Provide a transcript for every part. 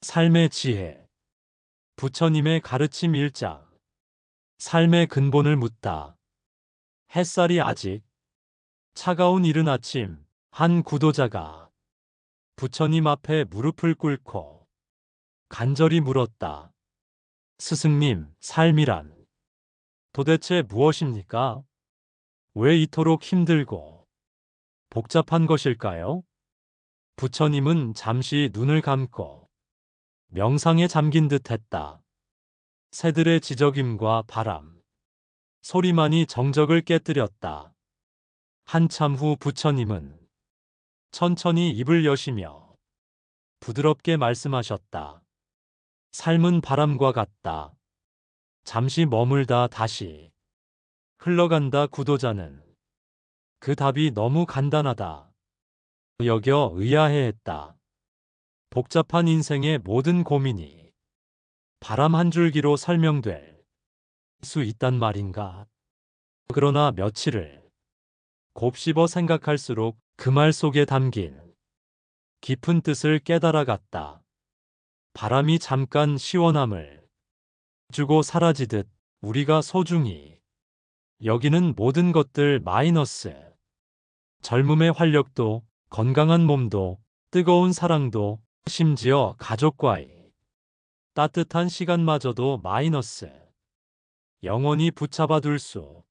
삶의 지혜. 부처님의 가르침 1장. 삶의 근본을 묻다. 햇살이 아직 차가운 이른 아침, 한 구도자가 부처님 앞에 무릎을 꿇고 간절히 물었다. 스승님, 삶이란 도대체 무엇입니까? 왜 이토록 힘들고 복잡한 것일까요? 부처님은 잠시 눈을 감고 명상에 잠긴 듯 했다. 새들의 지저귐과 바람, 소리만이 정적을 깨뜨렸다. 한참 후 부처님은 천천히 입을 여시며 부드럽게 말씀하셨다. 삶은 바람과 같다. 잠시 머물다 다시 흘러간다. 구도자는 그 답이 너무 간단하다 여겨 의아해했다. 복잡한 인생의 모든 고민이 바람 한 줄기로 설명될 수 있단 말인가? 그러나 며칠을 곱씹어 생각할수록 그 말 속에 담긴 깊은 뜻을 깨달아갔다. 바람이 잠깐 시원함을 주고 사라지듯 우리가 소중히 여기는 모든 것들 마이너스, 젊음의 활력도, 건강한 몸도, 뜨거운 사랑도, 심지어 가족과의 따뜻한 시간마저도 마이너스, 영원히 붙잡아 둘 수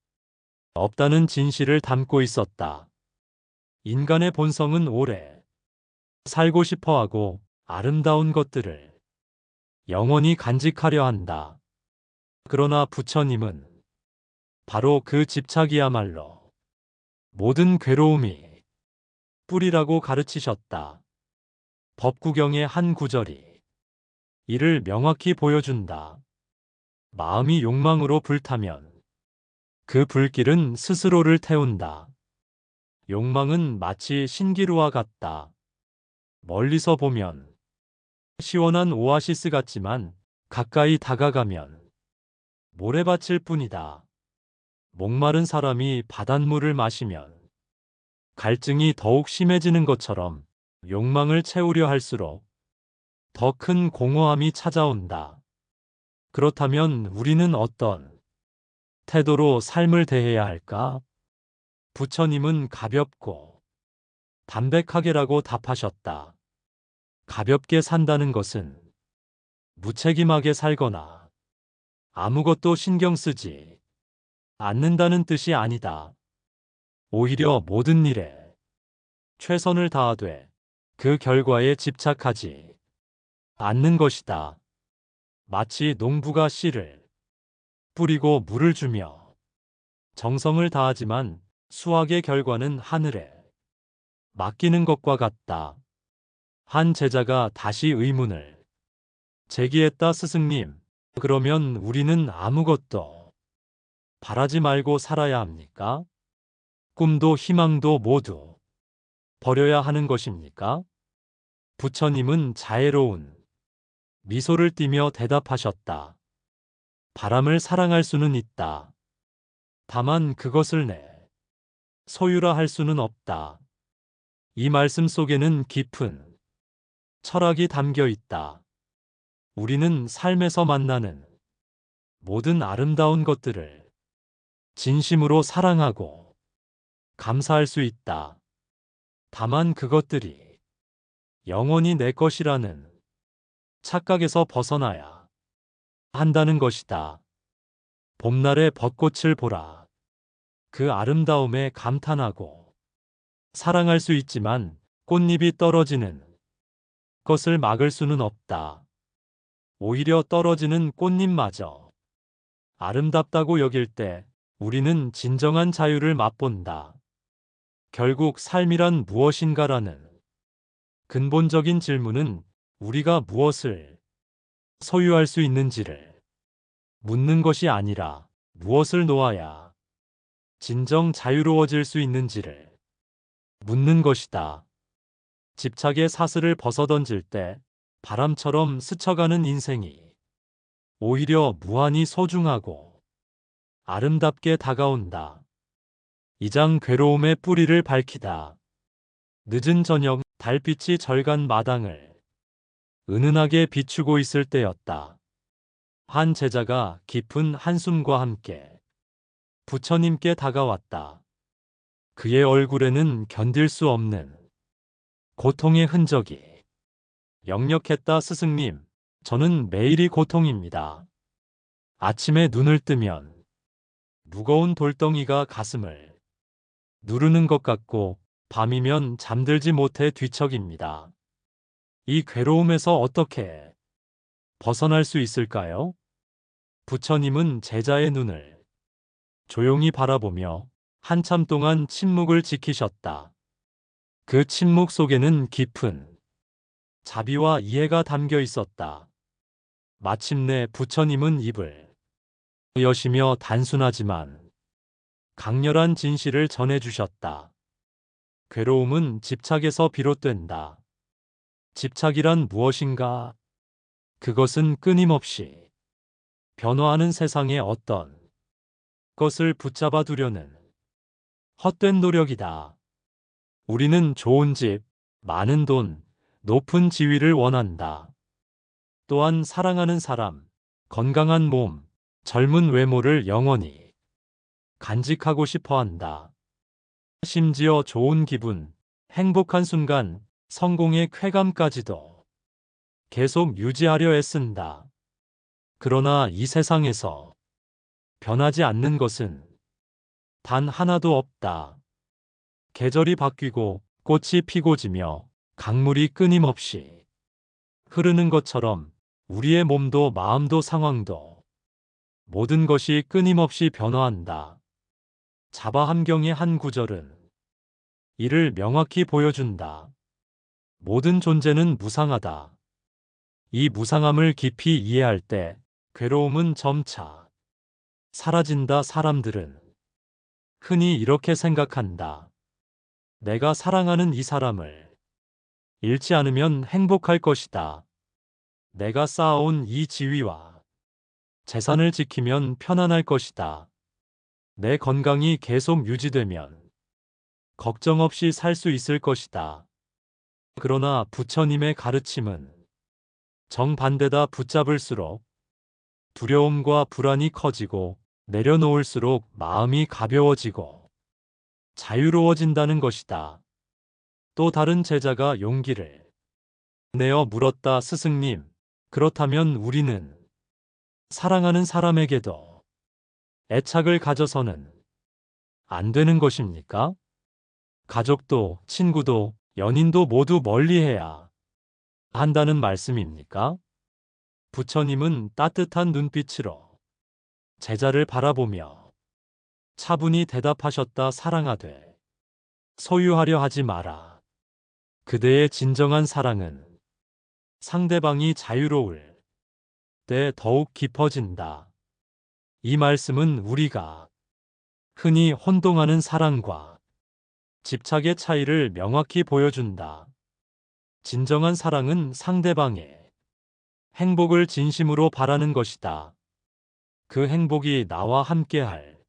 없다는 진실을 담고 있었다. 인간의 본성은 오래 살고 싶어 하고 아름다운 것들을 영원히 간직하려 한다. 그러나 부처님은 바로 그 집착이야말로 모든 괴로움이 뿌리라고 가르치셨다. 법구경의 한 구절이 이를 명확히 보여준다. 마음이 욕망으로 불타면 그 불길은 스스로를 태운다. 욕망은 마치 신기루와 같다. 멀리서 보면 시원한 오아시스 같지만 가까이 다가가면 모래밭일 뿐이다. 목마른 사람이 바닷물을 마시면 갈증이 더욱 심해지는 것처럼 욕망을 채우려 할수록 더 큰 공허함이 찾아온다. 그렇다면 우리는 어떤 태도로 삶을 대해야 할까? 부처님은 가볍고 담백하게라고 답하셨다. 가볍게 산다는 것은 무책임하게 살거나 아무것도 신경 쓰지 않는다는 뜻이 아니다. 오히려 모든 일에 최선을 다하되 그 결과에 집착하지 않는 것이다. 마치 농부가 씨를 뿌리고 물을 주며 정성을 다하지만 수확의 결과는 하늘에 맡기는 것과 같다. 한 제자가 다시 의문을 제기했다. 스승님, 그러면 우리는 아무것도 바라지 말고 살아야 합니까? 꿈도 희망도 모두 버려야 하는 것입니까? 부처님은 자애로운 미소를 띠며 대답하셨다. 바람을 사랑할 수는 있다. 다만 그것을 내 소유라 할 수는 없다. 이 말씀 속에는 깊은 철학이 담겨 있다. 우리는 삶에서 만나는 모든 아름다운 것들을 진심으로 사랑하고 감사할 수 있다. 다만 그것들이 영원히 내 것이라는 착각에서 벗어나야 한다는 것이다. 봄날의 벚꽃을 보라. 그 아름다움에 감탄하고 사랑할 수 있지만 꽃잎이 떨어지는 것을 막을 수는 없다. 오히려 떨어지는 꽃잎마저 아름답다고 여길 때 우리는 진정한 자유를 맛본다. 결국 삶이란 무엇인가라는 근본적인 질문은 우리가 무엇을 소유할 수 있는지를 묻는 것이 아니라 무엇을 놓아야 진정 자유로워질 수 있는지를 묻는 것이다. 집착의 사슬을 벗어던질 때 바람처럼 스쳐가는 인생이 오히려 무한히 소중하고 아름답게 다가온다. 2장 괴로움의 뿌리를 밝히다. 늦은 저녁 달빛이 절간 마당을 은은하게 비추고 있을 때였다. 한 제자가 깊은 한숨과 함께 부처님께 다가왔다. 그의 얼굴에는 견딜 수 없는 고통의 흔적이 역력했다. 스승님, 저는 매일이 고통입니다. 아침에 눈을 뜨면 무거운 돌덩이가 가슴을 누르는 것 같고 밤이면 잠들지 못해 뒤척입니다. 이 괴로움에서 어떻게 벗어날 수 있을까요? 부처님은 제자의 눈을 조용히 바라보며 한참 동안 침묵을 지키셨다. 그 침묵 속에는 깊은 자비와 이해가 담겨 있었다. 마침내 부처님은 입을 여시며 단순하지만 강렬한 진실을 전해주셨다. 괴로움은 집착에서 비롯된다. 집착이란 무엇인가? 그것은 끊임없이 변화하는 세상의 어떤 것을 붙잡아 두려는 헛된 노력이다. 우리는 좋은 집, 많은 돈, 높은 지위를 원한다. 또한 사랑하는 사람, 건강한 몸, 젊은 외모를 영원히 간직하고 싶어 한다. 심지어 좋은 기분, 행복한 순간, 성공의 쾌감까지도 계속 유지하려 애쓴다. 그러나 이 세상에서 변하지 않는 것은 단 하나도 없다. 계절이 바뀌고 꽃이 피고 지며 강물이 끊임없이 흐르는 것처럼 우리의 몸도 마음도 상황도 모든 것이 끊임없이 변화한다. 자바함경의 한 구절은 이를 명확히 보여준다. 모든 존재는 무상하다. 이 무상함을 깊이 이해할 때 괴로움은 점차 사라진다. 사람들은 흔히 이렇게 생각한다. 내가 사랑하는 이 사람을 잃지 않으면 행복할 것이다. 내가 쌓아온 이 지위와 재산을 지키면 편안할 것이다. 내 건강이 계속 유지되면 걱정 없이 살 수 있을 것이다. 그러나 부처님의 가르침은 정반대다. 붙잡을수록 두려움과 불안이 커지고 내려놓을수록 마음이 가벼워지고 자유로워진다는 것이다. 또 다른 제자가 용기를 내어 물었다. 스승님, 그렇다면 우리는 사랑하는 사람에게도 애착을 가져서는 안 되는 것입니까? 가족도, 친구도, 연인도 모두 멀리해야 한다는 말씀입니까? 부처님은 따뜻한 눈빛으로 제자를 바라보며 차분히 대답하셨다. 사랑하되 소유하려 하지 마라. 그대의 진정한 사랑은 상대방이 자유로울 때 더욱 깊어진다. 이 말씀은 우리가 흔히 혼동하는 사랑과 집착의 차이를 명확히 보여준다. 진정한 사랑은 상대방의 행복을 진심으로 바라는 것이다. 그 행복이 나와 함께할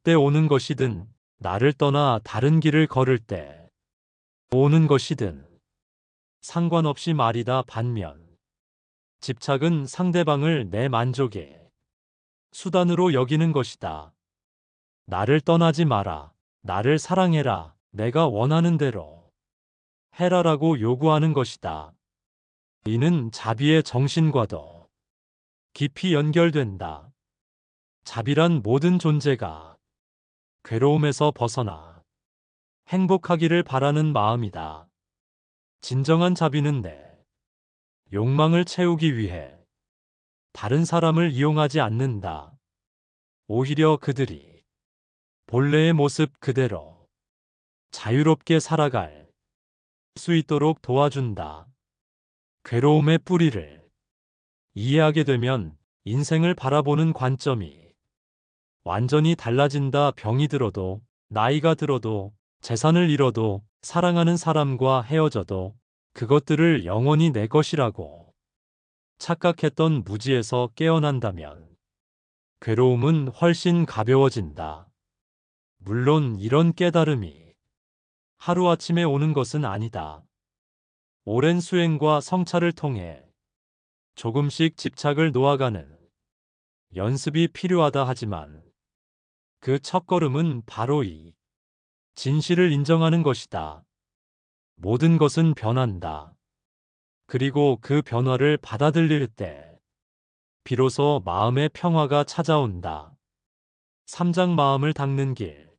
때 오는 것이든 나를 떠나 다른 길을 걸을 때 오는 것이든 상관없이 말이다. 반면 집착은 상대방을 내 만족의 수단으로 여기는 것이다. 나를 떠나지 마라. 나를 사랑해라. 내가 원하는 대로 해라라고 요구하는 것이다. 이는 자비의 정신과도 깊이 연결된다. 자비란 모든 존재가 괴로움에서 벗어나 행복하기를 바라는 마음이다. 진정한 자비는 내 욕망을 채우기 위해 다른 사람을 이용하지 않는다. 오히려 그들이 본래의 모습 그대로 자유롭게 살아갈 수 있도록 도와준다. 괴로움의 뿌리를 이해하게 되면 인생을 바라보는 관점이 완전히 달라진다. 병이 들어도, 나이가 들어도, 재산을 잃어도, 사랑하는 사람과 헤어져도 그것들을 영원히 내 것이라고 착각했던 무지에서 깨어난다면 괴로움은 훨씬 가벼워진다. 물론 이런 깨달음이 하루아침에 오는 것은 아니다. 오랜 수행과 성찰을 통해 조금씩 집착을 놓아가는 연습이 필요하다 하지만 그 첫걸음은 바로 이 진실을 인정하는 것이다. 모든 것은 변한다. 그리고 그 변화를 받아들일 때 비로소 마음의 평화가 찾아온다. 3장 마음을 닦는 길.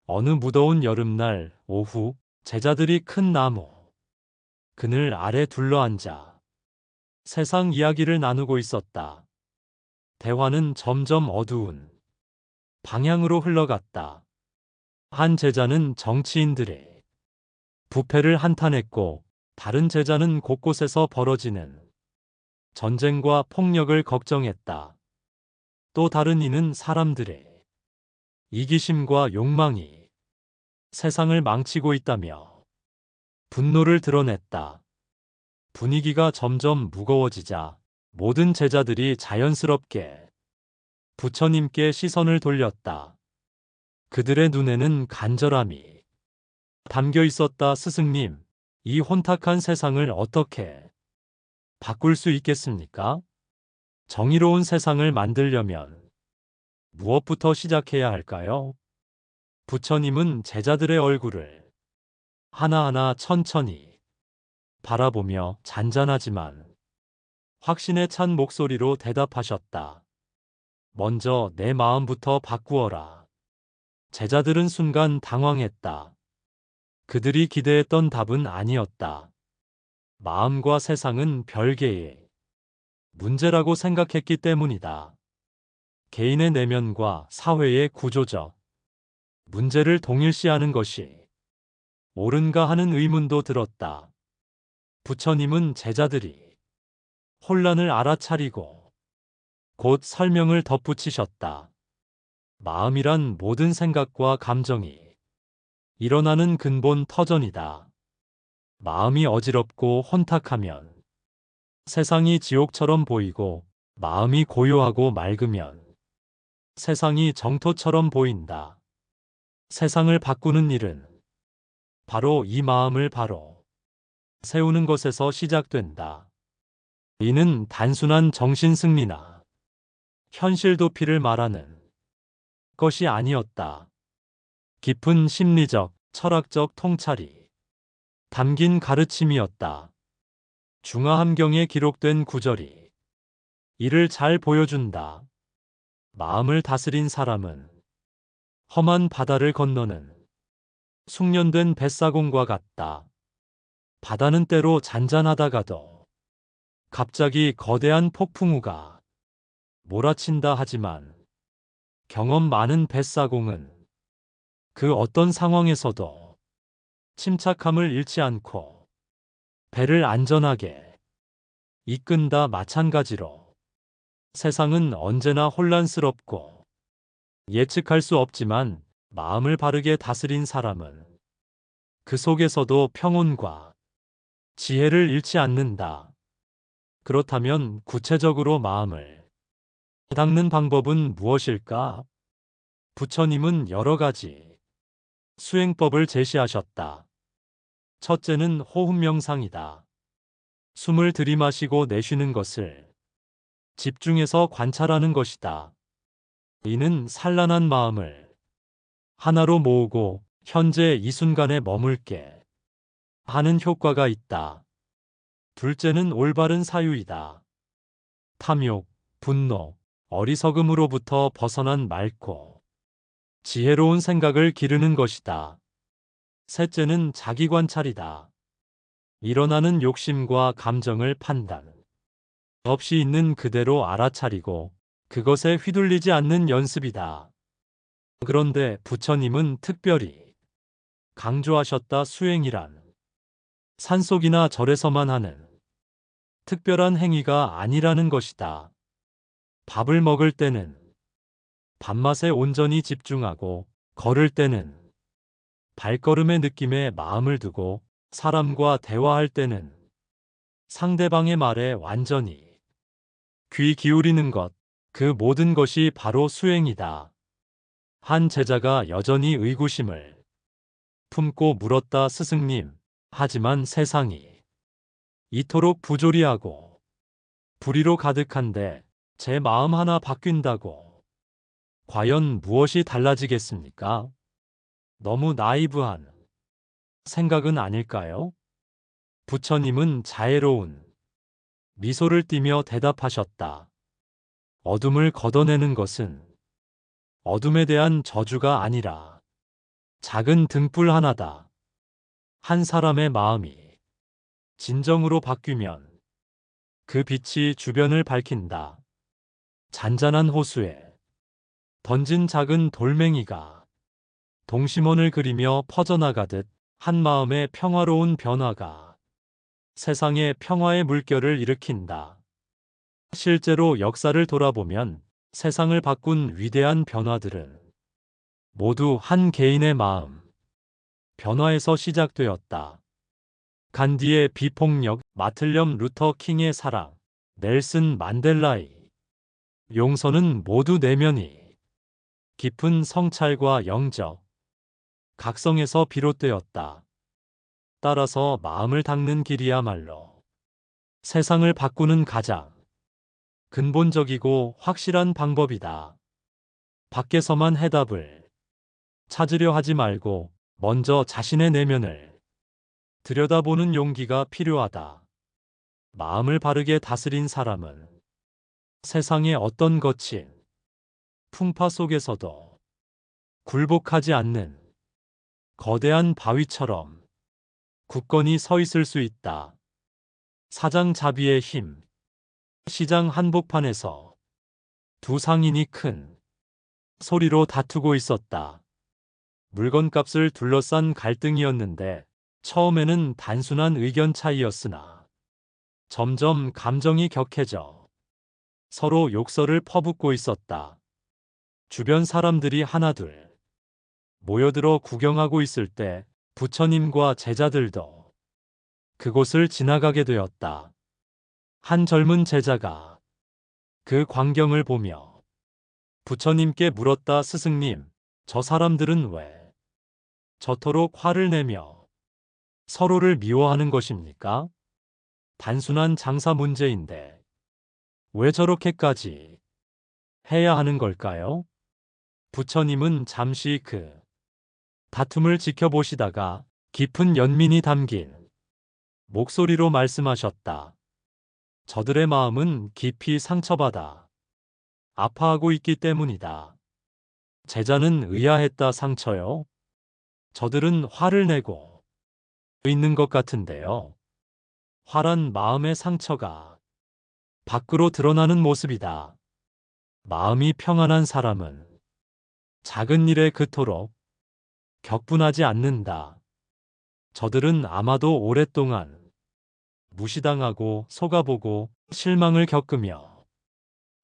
어느 무더운 여름날 오후 제자들이 큰 나무 그늘 아래 둘러앉아 세상 이야기를 나누고 있었다. 대화는 점점 어두운 방향으로 흘러갔다. 한 제자는 정치인들의 부패를 한탄했고 다른 제자는 곳곳에서 벌어지는 전쟁과 폭력을 걱정했다. 또 다른 이는 사람들의 이기심과 욕망이 세상을 망치고 있다며 분노를 드러냈다. 분위기가 점점 무거워지자 모든 제자들이 자연스럽게 부처님께 시선을 돌렸다. 그들의 눈에는 간절함이 담겨 있었다. 스승님, 이 혼탁한 세상을 어떻게 바꿀 수 있겠습니까? 정의로운 세상을 만들려면 무엇부터 시작해야 할까요? 부처님은 제자들의 얼굴을 하나하나 천천히 바라보며 잔잔하지만 확신에 찬 목소리로 대답하셨다. 먼저 내 마음부터 바꾸어라. 제자들은 순간 당황했다. 그들이 기대했던 답은 아니었다. 마음과 세상은 별개의 문제라고 생각했기 때문이다. 개인의 내면과 사회의 구조적 문제를 동일시하는 것이 옳은가 하는 의문도 들었다. 부처님은 제자들이 혼란을 알아차리고 곧 설명을 덧붙이셨다. 마음이란 모든 생각과 감정이 일어나는 근본 터전이다. 마음이 어지럽고 혼탁하면 세상이 지옥처럼 보이고 마음이 고요하고 맑으면 세상이 정토처럼 보인다. 세상을 바꾸는 일은 바로 이 마음을 바로 세우는 것에서 시작된다. 이는 단순한 정신 승리나 현실 도피를 말하는 것이 아니었다. 깊은 심리적, 철학적 통찰이 담긴 가르침이었다. 중화함경에 기록된 구절이 이를 잘 보여준다. 마음을 다스린 사람은 험한 바다를 건너는 숙련된 뱃사공과 같다. 바다는 때로 잔잔하다가도 갑자기 거대한 폭풍우가 몰아친다 하지만 경험 많은 뱃사공은 그 어떤 상황에서도 침착함을 잃지 않고 배를 안전하게 이끈다. 마찬가지로 세상은 언제나 혼란스럽고 예측할 수 없지만 마음을 바르게 다스린 사람은 그 속에서도 평온과 지혜를 잃지 않는다. 그렇다면 구체적으로 마음을 닦는 방법은 무엇일까? 부처님은 여러 가지 수행법을 제시하셨다. 첫째는 호흡 명상이다. 숨을 들이마시고 내쉬는 것을 집중해서 관찰하는 것이다. 이는 산란한 마음을 하나로 모으고 현재 이 순간에 머물게 하는 효과가 있다. 둘째는 올바른 사유이다. 탐욕, 분노, 어리석음으로부터 벗어난 맑고 지혜로운 생각을 기르는 것이다. 셋째는 자기 관찰이다. 일어나는 욕심과 감정을 판단 없이 있는 그대로 알아차리고 그것에 휘둘리지 않는 연습이다. 그런데 부처님은 특별히 강조하셨다. 수행이란 산속이나 절에서만 하는 특별한 행위가 아니라는 것이다. 밥을 먹을 때는 밥맛에 온전히 집중하고 걸을 때는 발걸음의 느낌에 마음을 두고 사람과 대화할 때는 상대방의 말에 완전히 귀 기울이는 것, 그 모든 것이 바로 수행이다. 한 제자가 여전히 의구심을 품고 물었다. 스승님, 하지만 세상이 이토록 부조리하고 불의로 가득한데 제 마음 하나 바뀐다고 과연 무엇이 달라지겠습니까? 너무 나이브한 생각은 아닐까요? 부처님은 자애로운 미소를 띠며 대답하셨다. 어둠을 걷어내는 것은 어둠에 대한 저주가 아니라 작은 등불 하나다. 한 사람의 마음이 진정으로 바뀌면 그 빛이 주변을 밝힌다. 잔잔한 호수에 던진 작은 돌멩이가 동심원을 그리며 퍼져나가듯 한 마음의 평화로운 변화가 세상의 평화의 물결을 일으킨다. 실제로 역사를 돌아보면 세상을 바꾼 위대한 변화들은 모두 한 개인의 마음 변화에서 시작되었다. 간디의 비폭력, 마틀렴 루터 킹의 사랑, 넬슨 만델라의 용서는 모두 내면이 깊은 성찰과 영적 각성에서 비롯되었다. 따라서 마음을 닦는 길이야말로 세상을 바꾸는 가장 근본적이고 확실한 방법이다. 밖에서만 해답을 찾으려 하지 말고 먼저 자신의 내면을 들여다보는 용기가 필요하다. 마음을 바르게 다스린 사람은 세상의 어떤 거친 풍파 속에서도 굴복하지 않는 거대한 바위처럼 굳건히 서 있을 수 있다. 사장자비의 힘. 시장 한복판에서 두 상인이 큰 소리로 다투고 있었다. 물건값을 둘러싼 갈등이었는데 처음에는 단순한 의견 차이였으나 점점 감정이 격해져 서로 욕설을 퍼붓고 있었다. 주변 사람들이 하나둘 모여들어 구경하고 있을 때 부처님과 제자들도 그곳을 지나가게 되었다. 한 젊은 제자가 그 광경을 보며 부처님께 물었다. 스승님, 저 사람들은 왜 저토록 화를 내며 서로를 미워하는 것입니까? 단순한 장사 문제인데 왜 저렇게까지 해야 하는 걸까요? 부처님은 잠시 그 다툼을 지켜보시다가 깊은 연민이 담긴 목소리로 말씀하셨다. 저들의 마음은 깊이 상처받아 아파하고 있기 때문이다. 제자는 의아했다. 상처요? 저들은 화를 내고 있는 것 같은데요. 화란 마음의 상처가 밖으로 드러나는 모습이다. 마음이 평안한 사람은 작은 일에 그토록 격분하지 않는다. 저들은 아마도 오랫동안 무시당하고 속아보고 실망을 겪으며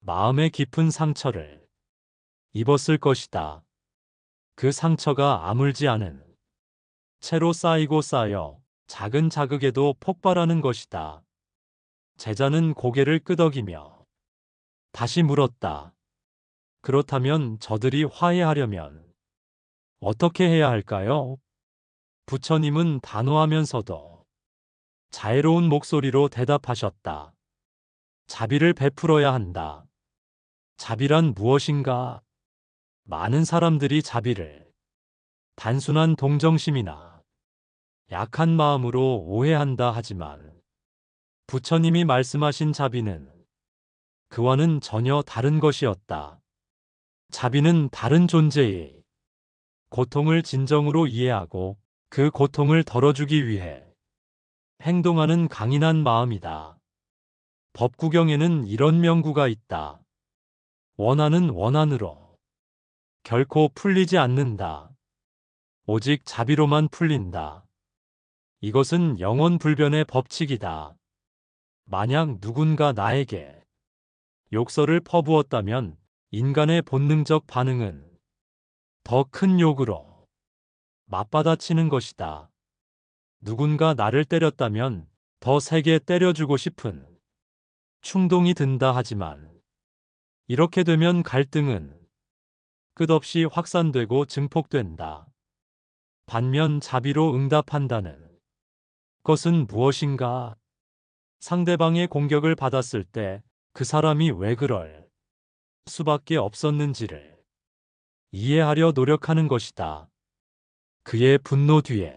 마음의 깊은 상처를 입었을 것이다. 그 상처가 아물지 않은 채로 쌓이고 쌓여 작은 자극에도 폭발하는 것이다. 제자는 고개를 끄덕이며 다시 물었다. 그렇다면 저들이 화해하려면 어떻게 해야 할까요? 부처님은 단호하면서도 자애로운 목소리로 대답하셨다. 자비를 베풀어야 한다. 자비란 무엇인가? 많은 사람들이 자비를 단순한 동정심이나 약한 마음으로 오해한다 하지만 부처님이 말씀하신 자비는 그와는 전혀 다른 것이었다. 자비는 다른 존재의 고통을 진정으로 이해하고 그 고통을 덜어주기 위해 행동하는 강인한 마음이다. 법구경에는 이런 명구가 있다. 원한은 원한으로 결코 풀리지 않는다. 오직 자비로만 풀린다. 이것은 영원불변의 법칙이다. 만약 누군가 나에게 욕설을 퍼부었다면 인간의 본능적 반응은 더 큰 욕으로 맞받아치는 것이다. 누군가 나를 때렸다면 더 세게 때려주고 싶은 충동이 든다 하지만 이렇게 되면 갈등은 끝없이 확산되고 증폭된다. 반면 자비로 응답한다는 것은 무엇인가? 상대방의 공격을 받았을 때 그 사람이 왜 그럴 수밖에 없었는지를 이해하려 노력하는 것이다. 그의 분노 뒤에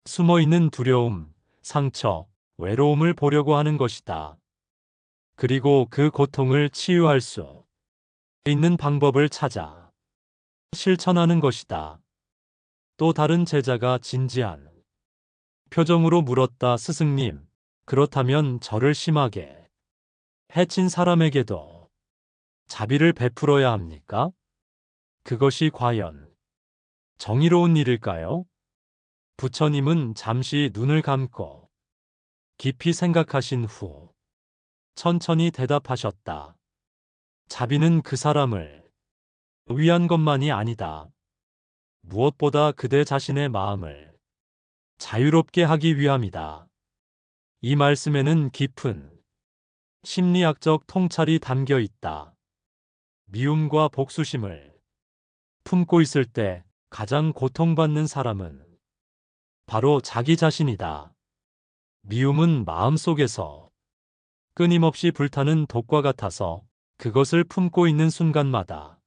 숨어 있는 두려움, 상처, 외로움을 보려고 하는 것이다. 그리고 그 고통을 치유할 수 있는 방법을 찾아 실천하는 것이다. 또 다른 제자가 진지한 표정으로 물었다. 스승님, 그렇다면 저를 심하게 해친 사람에게도 자비를 베풀어야 합니까? 그것이 과연 정의로운 일일까요? 부처님은 잠시 눈을 감고 깊이 생각하신 후 천천히 대답하셨다. 자비는 그 사람을 위한 것만이 아니다. 무엇보다 그대 자신의 마음을 자유롭게 하기 위함이다. 이 말씀에는 깊은 심리학적 통찰이 담겨 있다. 미움과 복수심을 품고 있을 때 가장 고통받는 사람은 바로 자기 자신이다. 미움은 마음속에서 끊임없이 불타는 독과 같아서 그것을 품고 있는 순간마다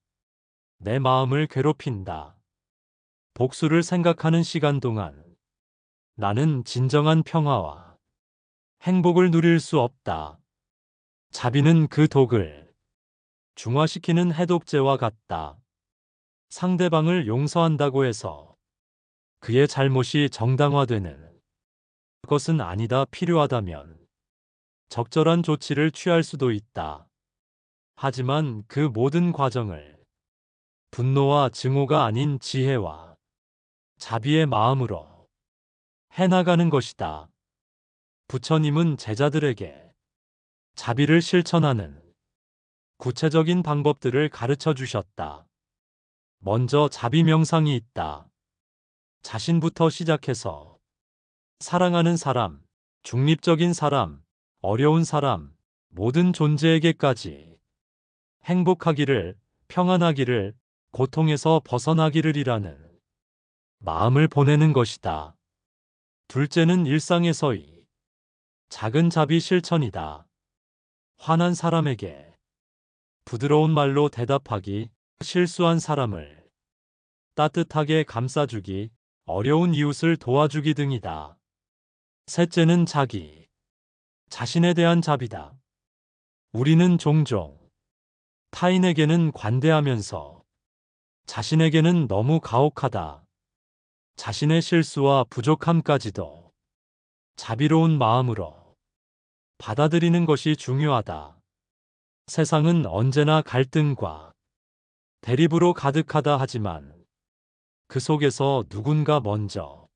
내 마음을 괴롭힌다. 복수를 생각하는 시간 동안 나는 진정한 평화와 행복을 누릴 수 없다. 자비는 그 독을 중화시키는 해독제와 같다. 상대방을 용서한다고 해서 그의 잘못이 정당화되는 것은 아니다. 필요하다면 적절한 조치를 취할 수도 있다. 하지만 그 모든 과정을 분노와 증오가 아닌 지혜와 자비의 마음으로 해나가는 것이다. 부처님은 제자들에게 자비를 실천하는 구체적인 방법들을 가르쳐 주셨다. 먼저 자비 명상이 있다. 자신부터 시작해서 사랑하는 사람, 중립적인 사람, 어려운 사람, 모든 존재에게까지 행복하기를, 평안하기를, 고통에서 벗어나기를이라는 마음을 보내는 것이다. 둘째는 일상에서의 작은 자비 실천이다. 화난 사람에게 부드러운 말로 대답하기, 실수한 사람을 따뜻하게 감싸주기, 어려운 이웃을 도와주기 등이다. 셋째는 자기 자신에 대한 자비다. 우리는 종종 타인에게는 관대하면서 자신에게는 너무 가혹하다. 자신의 실수와 부족함까지도 자비로운 마음으로 받아들이는 것이 중요하다. 세상은 언제나 갈등과 대립으로 가득하다 하지만 그 속에서 누군가 먼저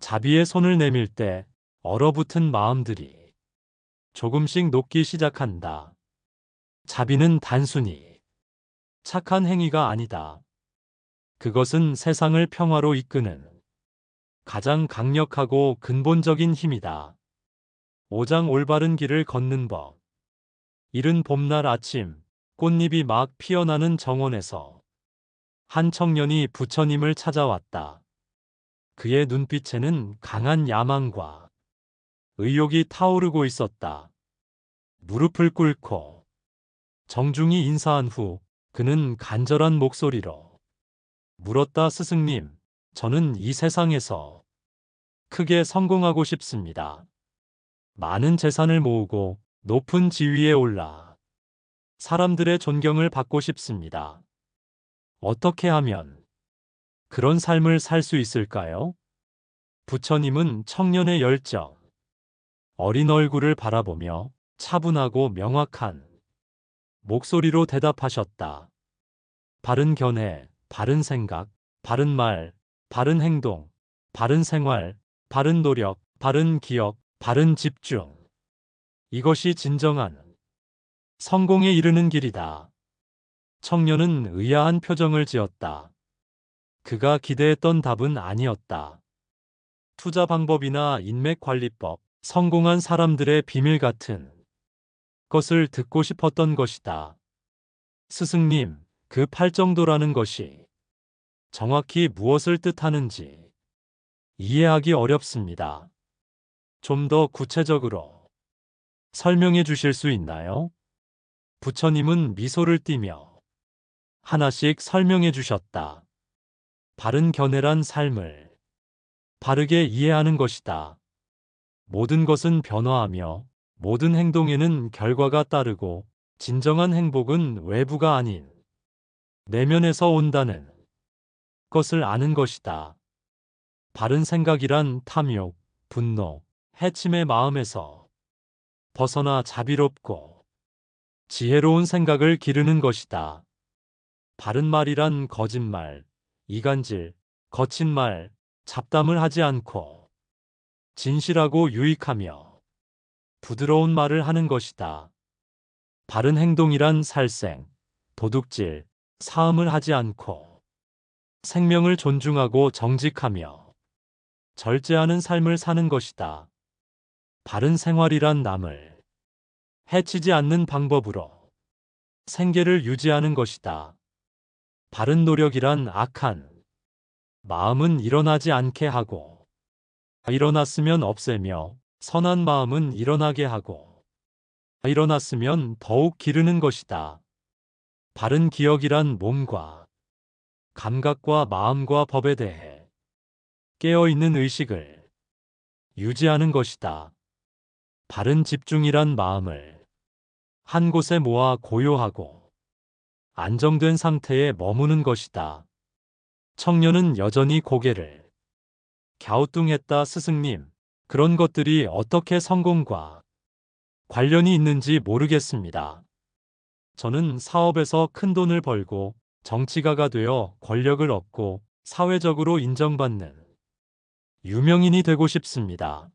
자비의 손을 내밀 때 얼어붙은 마음들이 조금씩 녹기 시작한다. 자비는 단순히 착한 행위가 아니다. 그것은 세상을 평화로 이끄는 가장 강력하고 근본적인 힘이다. 오장 올바른 길을 걷는 법. 이른 봄날 아침, 꽃잎이 막 피어나는 정원에서 한 청년이 부처님을 찾아왔다. 그의 눈빛에는 강한 야망과 의욕이 타오르고 있었다. 무릎을 꿇고 정중히 인사한 후 그는 간절한 목소리로 물었다. 스승님, 저는 이 세상에서 크게 성공하고 싶습니다. 많은 재산을 모으고 높은 지위에 올라 사람들의 존경을 받고 싶습니다. 어떻게 하면 그런 삶을 살 수 있을까요? 부처님은 청년의 열정, 어린 얼굴을 바라보며 차분하고 명확한 목소리로 대답하셨다. 바른 견해, 바른 생각, 바른 말, 바른 행동, 바른 생활, 바른 노력, 바른 기억, 바른 집중. 이것이 진정한 성공에 이르는 길이다. 청년은 의아한 표정을 지었다. 그가 기대했던 답은 아니었다. 투자 방법이나 인맥 관리법, 성공한 사람들의 비밀 같은 것을 듣고 싶었던 것이다. 스승님, 그 팔정도라는 것이 정확히 무엇을 뜻하는지 이해하기 어렵습니다. 좀 더 구체적으로 설명해 주실 수 있나요? 부처님은 미소를 띠며 하나씩 설명해 주셨다. 바른 견해란 삶을 바르게 이해하는 것이다. 모든 것은 변화하며 모든 행동에는 결과가 따르고 진정한 행복은 외부가 아닌 내면에서 온다는 것을 아는 것이다. 바른 생각이란 탐욕, 분노, 해침의 마음에서 벗어나 자비롭고 지혜로운 생각을 기르는 것이다. 바른 말이란 거짓말, 이간질, 거친 말, 잡담을 하지 않고 진실하고 유익하며 부드러운 말을 하는 것이다. 바른 행동이란 살생, 도둑질, 사음을 하지 않고 생명을 존중하고 정직하며 절제하는 삶을 사는 것이다. 바른 생활이란 남을 해치지 않는 방법으로 생계를 유지하는 것이다. 바른 노력이란 악한 마음은 일어나지 않게 하고 일어났으면 없애며 선한 마음은 일어나게 하고 일어났으면 더욱 기르는 것이다. 바른 기억이란 몸과 감각과 마음과 법에 대해 깨어있는 의식을 유지하는 것이다. 바른 집중이란 마음을 한 곳에 모아 고요하고 안정된 상태에 머무는 것이다. 청년은 여전히 고개를 갸우뚱했다. 스승님, 그런 것들이 어떻게 성공과 관련이 있는지 모르겠습니다. 저는 사업에서 큰 돈을 벌고 정치가가 되어 권력을 얻고 사회적으로 인정받는 유명인이 되고 싶습니다.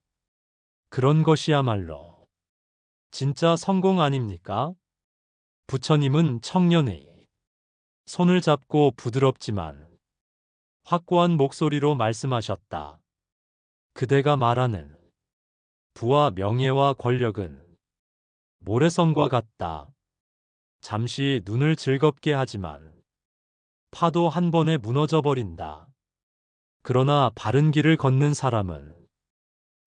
그런 것이야말로 진짜 성공 아닙니까? 부처님은 청년의 손을 잡고 부드럽지만 확고한 목소리로 말씀하셨다. 그대가 말하는 부와 명예와 권력은 모래성과 같다. 잠시 눈을 즐겁게 하지만 파도 한 번에 무너져 버린다. 그러나 바른 길을 걷는 사람은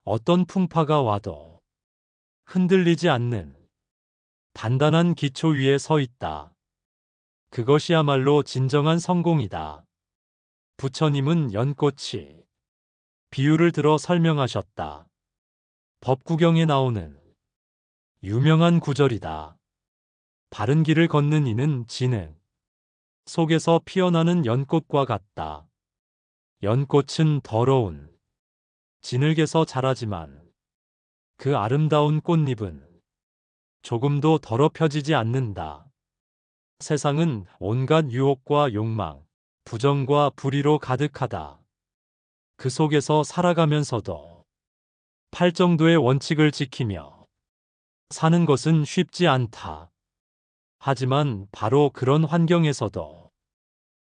어떤 풍파가 와도 흔들리지 않는 단단한 기초 위에 서 있다. 그것이야말로 진정한 성공이다. 부처님은 연꽃이 비유를 들어 설명하셨다. 법구경에 나오는 유명한 구절이다. 바른 길을 걷는 이는 진흙 속에서 피어나는 연꽃과 같다. 연꽃은 더러운 진흙에서 자라지만 그 아름다운 꽃잎은 조금도 더럽혀지지 않는다. 세상은 온갖 유혹과 욕망, 부정과 불의로 가득하다. 그 속에서 살아가면서도 팔정도의 원칙을 지키며 사는 것은 쉽지 않다. 하지만 바로 그런 환경에서도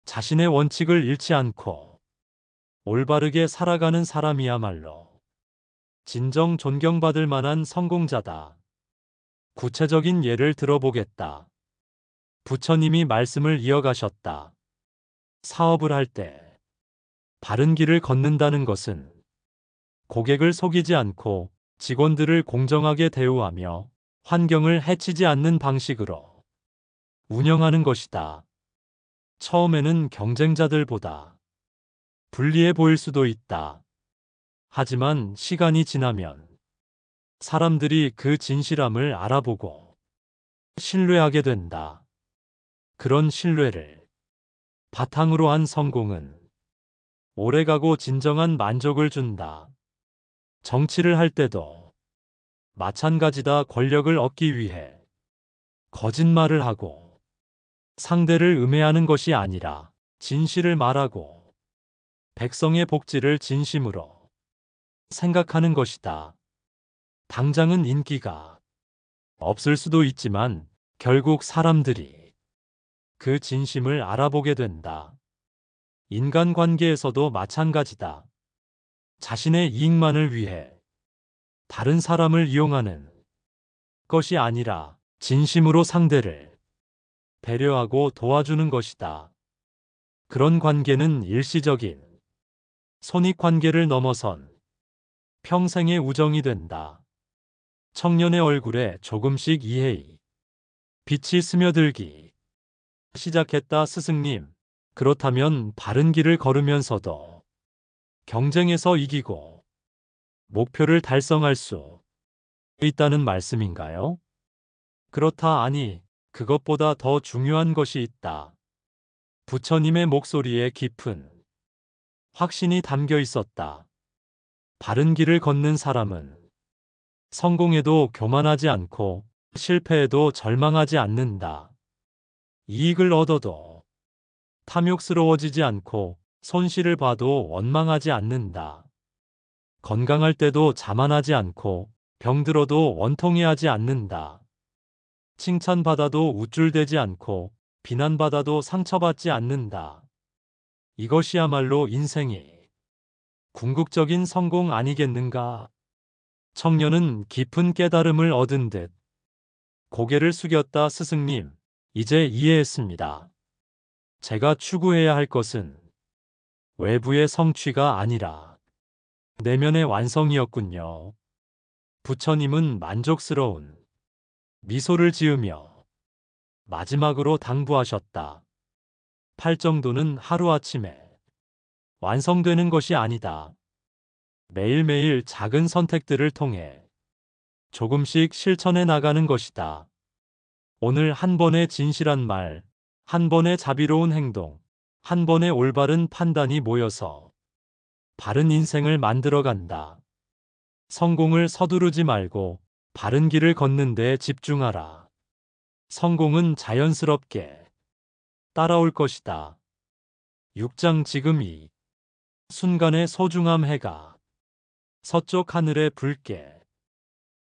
자신의 원칙을 잃지 않고 올바르게 살아가는 사람이야말로 진정 존경받을 만한 성공자다. 구체적인 예를 들어보겠다. 부처님이 말씀을 이어가셨다. 사업을 할 때 바른 길을 걷는다는 것은 고객을 속이지 않고 직원들을 공정하게 대우하며 환경을 해치지 않는 방식으로 운영하는 것이다. 처음에는 경쟁자들보다 불리해 보일 수도 있다. 하지만 시간이 지나면 사람들이 그 진실함을 알아보고 신뢰하게 된다. 그런 신뢰를 바탕으로 한 성공은 오래가고 진정한 만족을 준다. 정치를 할 때도 마찬가지다. 권력을 얻기 위해 거짓말을 하고 상대를 음해하는 것이 아니라 진실을 말하고 백성의 복지를 진심으로 생각하는 것이다. 당장은 인기가 없을 수도 있지만 결국 사람들이 그 진심을 알아보게 된다. 인간관계에서도 마찬가지다. 자신의 이익만을 위해 다른 사람을 이용하는 것이 아니라 진심으로 상대를 배려하고 도와주는 것이다. 그런 관계는 일시적인 손익관계를 넘어선 평생의 우정이 된다. 청년의 얼굴에 조금씩 이해의 빛이 스며들기 시작했다. 스승님, 그렇다면 바른 길을 걸으면서도 경쟁에서 이기고 목표를 달성할 수 있다는 말씀인가요? 그렇다. 아니, 그것보다 더 중요한 것이 있다. 부처님의 목소리에 깊은 확신이 담겨 있었다. 바른 길을 걷는 사람은 성공해도 교만하지 않고 실패해도 절망하지 않는다. 이익을 얻어도 탐욕스러워지지 않고 손실을 봐도 원망하지 않는다. 건강할 때도 자만하지 않고 병들어도 원통해하지 않는다. 칭찬받아도 우쭐대지 않고 비난받아도 상처받지 않는다. 이것이야말로 인생의 궁극적인 성공 아니겠는가? 청년은 깊은 깨달음을 얻은 듯 고개를 숙였다. 스승님, 이제 이해했습니다. 제가 추구해야 할 것은 외부의 성취가 아니라 내면의 완성이었군요. 부처님은 만족스러운 미소를 지으며 마지막으로 당부하셨다. 팔정도는 하루아침에 완성되는 것이 아니다. 매일매일 작은 선택들을 통해 조금씩 실천해 나가는 것이다. 오늘 한 번의 진실한 말, 한 번의 자비로운 행동, 한 번의 올바른 판단이 모여서 바른 인생을 만들어 간다. 성공을 서두르지 말고 바른 길을 걷는 데 집중하라. 성공은 자연스럽게 따라올 것이다. 6장. 지금 이 순간의 소중함. 해가 서쪽 하늘에 붉게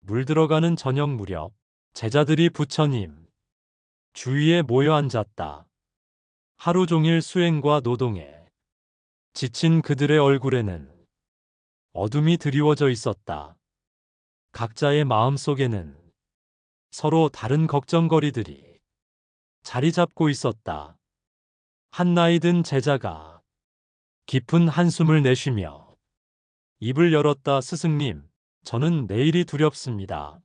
물들어가는 저녁 무렵 제자들이 부처님 주위에 모여 앉았다. 하루 종일 수행과 노동에 지친 그들의 얼굴에는 어둠이 드리워져 있었다. 각자의 마음속에는 서로 다른 걱정거리들이 자리 잡고 있었다. 한 나이 든 제자가 깊은 한숨을 내쉬며 입을 열었다. 스승님, 저는 내일이 두렵습니다.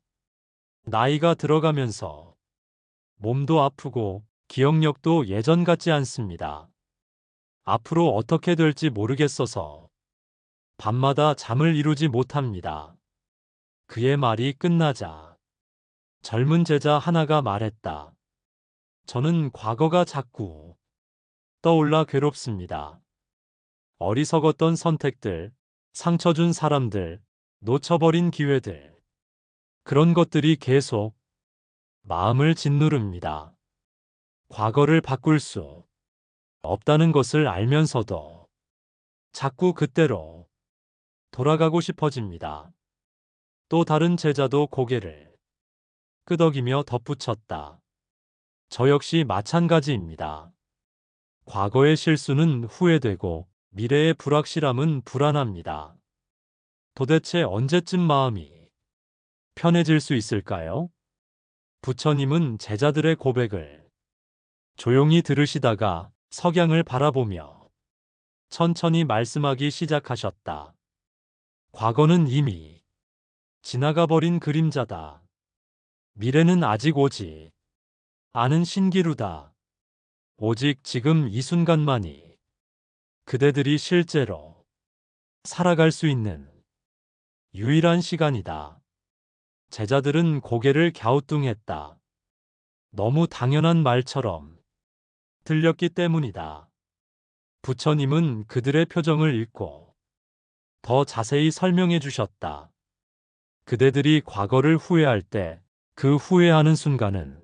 나이가 들어가면서 몸도 아프고 기억력도 예전 같지 않습니다. 앞으로 어떻게 될지 모르겠어서 밤마다 잠을 이루지 못합니다. 그의 말이 끝나자 젊은 제자 하나가 말했다. 저는 과거가 자꾸 떠올라 괴롭습니다. 어리석었던 선택들, 상처 준 사람들, 놓쳐버린 기회들. 그런 것들이 계속 마음을 짓누릅니다. 과거를 바꿀 수 없다는 것을 알면서도 자꾸 그때로 돌아가고 싶어집니다. 또 다른 제자도 고개를 끄덕이며 덧붙였다. 저 역시 마찬가지입니다. 과거의 실수는 후회되고 미래의 불확실함은 불안합니다. 도대체 언제쯤 마음이 편해질 수 있을까요? 부처님은 제자들의 고백을 조용히 들으시다가 석양을 바라보며 천천히 말씀하기 시작하셨다. 과거는 이미 지나가 버린 그림자다. 미래는 아직 오지 않은 신기루다. 오직 지금 이 순간만이 그대들이 실제로 살아갈 수 있는 유일한 시간이다. 제자들은 고개를 갸우뚱했다. 너무 당연한 말처럼 들렸기 때문이다. 부처님은 그들의 표정을 읽고 더 자세히 설명해 주셨다. 그대들이 과거를 후회할 때 그 후회하는 순간은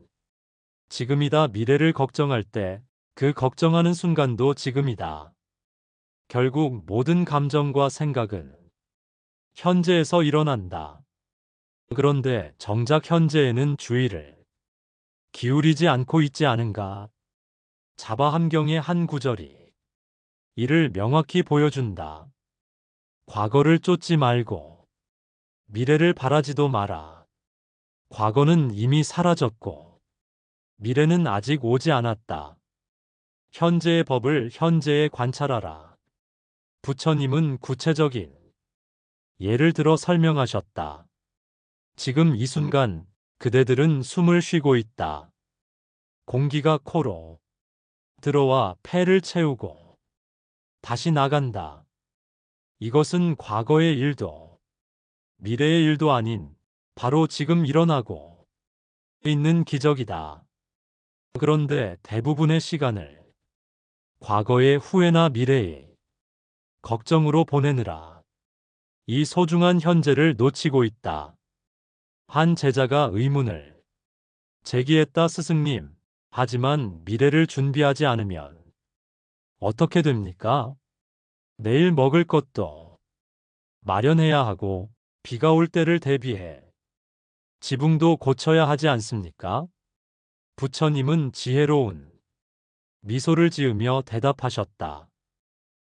지금이다. 미래를 걱정할 때 그 걱정하는 순간도 지금이다. 결국 모든 감정과 생각은 현재에서 일어난다. 그런데 정작 현재에는 주의를 기울이지 않고 있지 않은가? 자바함경의 한 구절이 이를 명확히 보여준다. 과거를 쫓지 말고 미래를 바라지도 마라. 과거는 이미 사라졌고 미래는 아직 오지 않았다. 현재의 법을 현재에 관찰하라. 부처님은 구체적인 예를 들어 설명하셨다. 지금 이 순간 그대들은 숨을 쉬고 있다. 공기가 코로 들어와 폐를 채우고 다시 나간다. 이것은 과거의 일도 미래의 일도 아닌 바로 지금 일어나고 있는 기적이다. 그런데 대부분의 시간을 과거의 후회나 미래의 걱정으로 보내느라 이 소중한 현재를 놓치고 있다. 한 제자가 의문을 제기했다. 스승님, 하지만 미래를 준비하지 않으면 어떻게 됩니까? 내일 먹을 것도 마련해야 하고 비가 올 때를 대비해 지붕도 고쳐야 하지 않습니까? 부처님은 지혜로운 미소를 지으며 대답하셨다.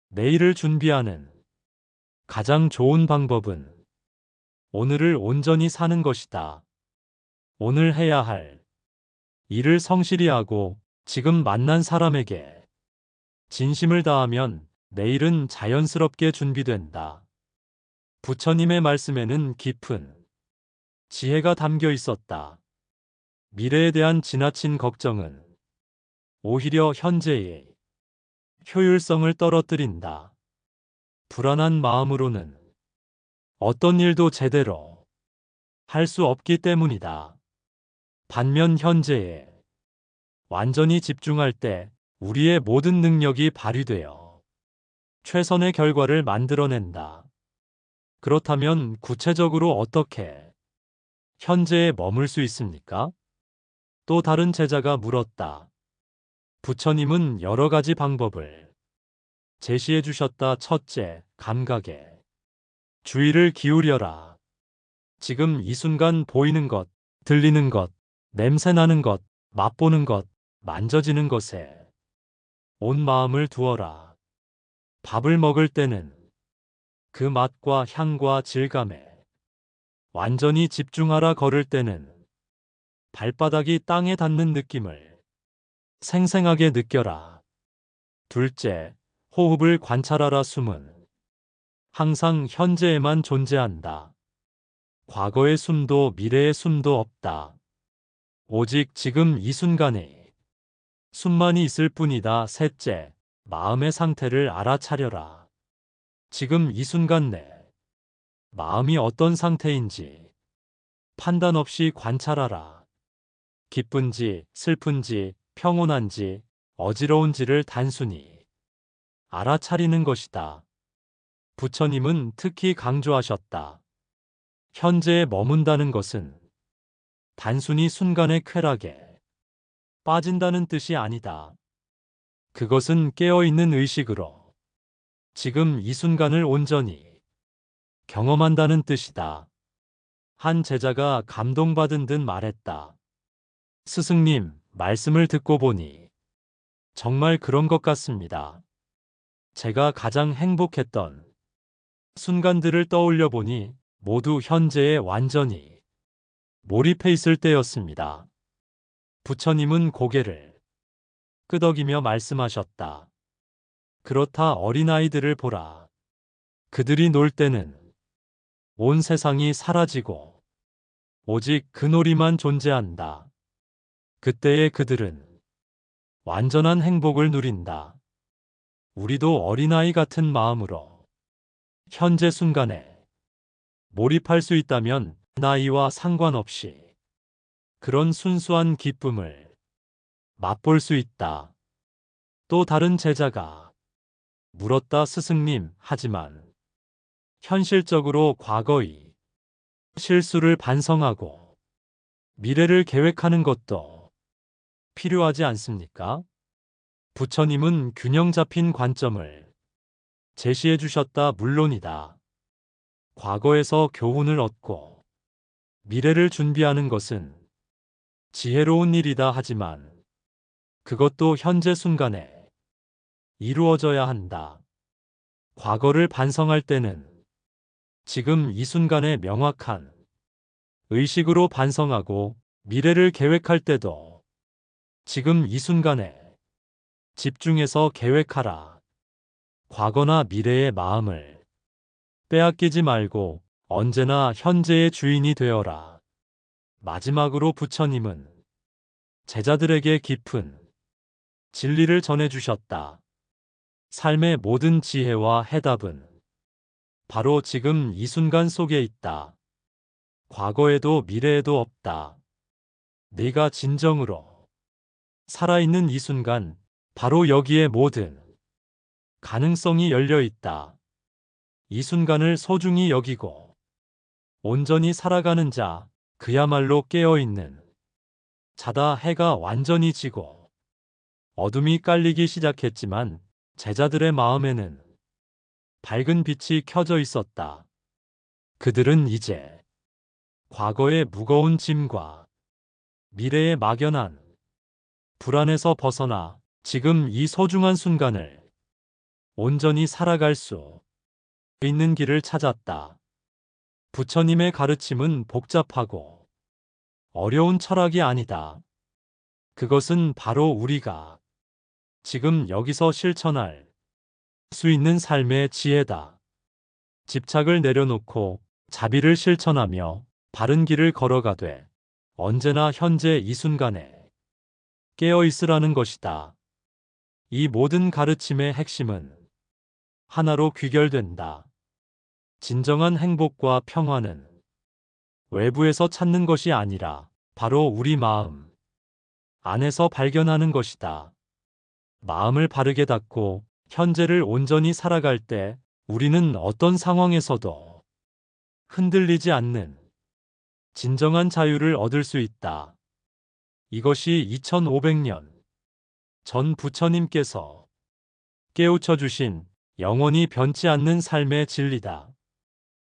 내일을 준비하는 가장 좋은 방법은 오늘을 온전히 사는 것이다. 오늘 해야 할 일을 성실히 하고 지금 만난 사람에게 진심을 다하면 내일은 자연스럽게 준비된다. 부처님의 말씀에는 깊은 지혜가 담겨 있었다. 미래에 대한 지나친 걱정은 오히려 현재의 효율성을 떨어뜨린다. 불안한 마음으로는 어떤 일도 제대로 할 수 없기 때문이다. 반면 현재에 완전히 집중할 때 우리의 모든 능력이 발휘되어 최선의 결과를 만들어낸다. 그렇다면 구체적으로 어떻게 현재에 머물 수 있습니까? 또 다른 제자가 물었다. 부처님은 여러 가지 방법을 제시해 주셨다. 첫째, 감각에 주의를 기울여라. 지금 이 순간 보이는 것, 들리는 것, 냄새 나는 것, 맛보는 것, 만져지는 것에 온 마음을 두어라. 밥을 먹을 때는 그 맛과 향과 질감에 완전히 집중하라. 걸을 때는 발바닥이 땅에 닿는 느낌을 생생하게 느껴라. 둘째, 호흡을 관찰하라. 숨은 항상 현재에만 존재한다. 과거의 숨도 미래의 숨도 없다. 오직 지금 이 순간에 숨만이 있을 뿐이다. 셋째, 마음의 상태를 알아차려라. 지금 이 순간 내 마음이 어떤 상태인지 판단 없이 관찰하라. 기쁜지, 슬픈지, 평온한지, 어지러운지를 단순히 알아차리는 것이다. 부처님은 특히 강조하셨다. 현재에 머문다는 것은 단순히 순간의 쾌락에 빠진다는 뜻이 아니다. 그것은 깨어있는 의식으로 지금 이 순간을 온전히 경험한다는 뜻이다. 한 제자가 감동받은 듯 말했다. 스승님, 말씀을 듣고 보니 정말 그런 것 같습니다. 제가 가장 행복했던 순간들을 떠올려 보니 모두 현재에 완전히 몰입해 있을 때였습니다. 부처님은 고개를 끄덕이며 말씀하셨다. 그렇다. 어린아이들을 보라. 그들이 놀 때는 온 세상이 사라지고 오직 그 놀이만 존재한다. 그때의 그들은 완전한 행복을 누린다. 우리도 어린아이 같은 마음으로 현재 순간에 몰입할 수 있다면 나이와 상관없이 그런 순수한 기쁨을 맛볼 수 있다. 또 다른 제자가 물었다. 스승님, 하지만 현실적으로 과거의 실수를 반성하고 미래를 계획하는 것도 필요하지 않습니까? 부처님은 균형 잡힌 관점을 제시해 주셨다. 물론이다. 과거에서 교훈을 얻고 미래를 준비하는 것은 지혜로운 일이다. 하지만 그것도 현재 순간에 이루어져야 한다. 과거를 반성할 때는 지금 이 순간에 명확한 의식으로 반성하고 미래를 계획할 때도 지금 이 순간에 집중해서 계획하라. 과거나 미래의 마음을 빼앗기지 말고 언제나 현재의 주인이 되어라. 마지막으로 부처님은 제자들에게 깊은 진리를 전해주셨다. 삶의 모든 지혜와 해답은 바로 지금 이 순간 속에 있다. 과거에도 미래에도 없다. 네가 진정으로 살아있는 이 순간, 바로 여기에 모든 가능성이 열려 있다. 이 순간을 소중히 여기고 온전히 살아가는 자, 그야말로 깨어있는 자다. 해가 완전히 지고 어둠이 깔리기 시작했지만 제자들의 마음에는 밝은 빛이 켜져 있었다. 그들은 이제 과거의 무거운 짐과 미래의 막연한 불안에서 벗어나 지금 이 소중한 순간을 온전히 살아갈 수 있는 길을 찾았다. 부처님의 가르침은 복잡하고 어려운 철학이 아니다. 그것은 바로 우리가 지금 여기서 실천할 수 있는 삶의 지혜다. 집착을 내려놓고 자비를 실천하며 바른 길을 걸어가되 언제나 현재 이 순간에 깨어 있으라는 것이다. 이 모든 가르침의 핵심은 하나로 귀결된다. 진정한 행복과 평화는 외부에서 찾는 것이 아니라 바로 우리 마음 안에서 발견하는 것이다. 마음을 바르게 닫고 현재를 온전히 살아갈 때 우리는 어떤 상황에서도 흔들리지 않는 진정한 자유를 얻을 수 있다. 이것이 2500년 전 부처님께서 깨우쳐 주신 영원히 변치 않는 삶의 진리다.